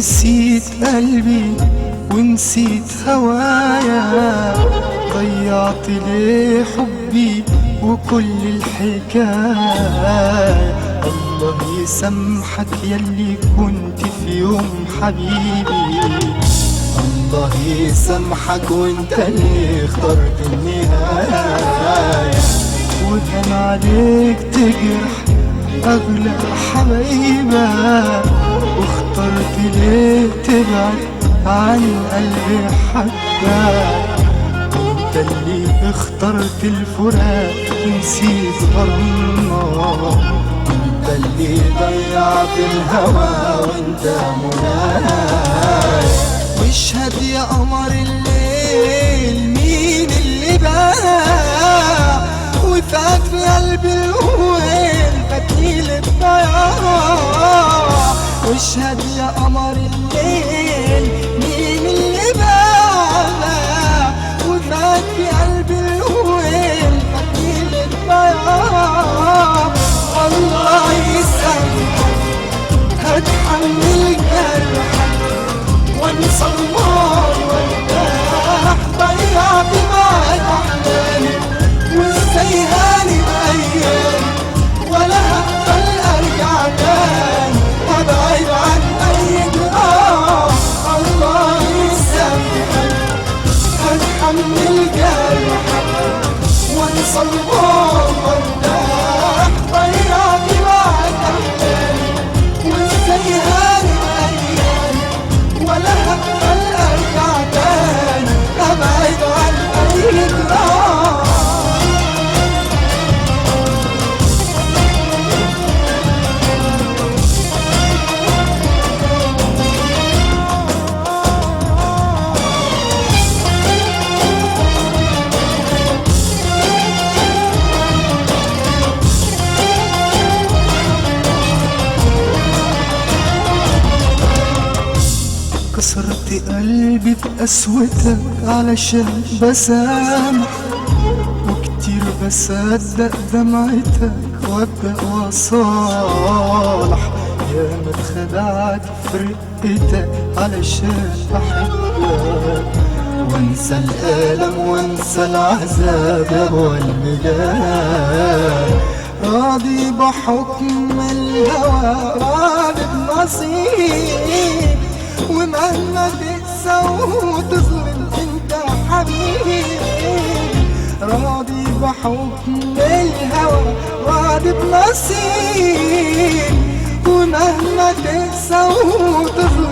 نسيت قلبي ونسيت هوايا، ضيعت ليه حبي وكل الحكاية. الله يسامحك يلي كنت في يوم حبيبي، الله يسامحك وانت اللي اخترت النهاية. وكان عليك تجرح أغلى حبايبك، واخترت ليه تبعد عن قلبي حبك. انت اللي اخترت الفراق ونسيت غرامنا، انت اللي ضيعت الهوى وانت مناي. واشهد يا قمر الليل مين اللي باع وفات في قلبي الويل فتيل الضياع. واشهد يا قمر الليل مين اللي باع وفات في قلبي الويل فتيل الضياع. الله يسامحك هتحمل جرحك وانسى النار وارتاح. ضيعت معاك احلامي وازاي هاني بايامي، ولا هقبل ارجع تاني ابعد عن اي جراح. الله يسامحك هتحمل جرحك وانسى النار وارتاح. ضيعت معاك احلامي وازاي هاني بايامي، ولا هقبل ارجع تاني ابعد عن اي جراح. كسرت قلبي بقسوتك علشان بسامح، وكتير بصدق دمعتك وابدأ واصالح. يا ما اتخدعت في رقتك علشان بحبك، وانسى الألم وانسى العذاب يا ابو الميلاد. راضي بحكم الهوى راضي بنصيب، ومهما تقسى وتظلم انت حبيبي. راضي بحكم الهوى راضي بنصيب، ومهما تقسى وتظلم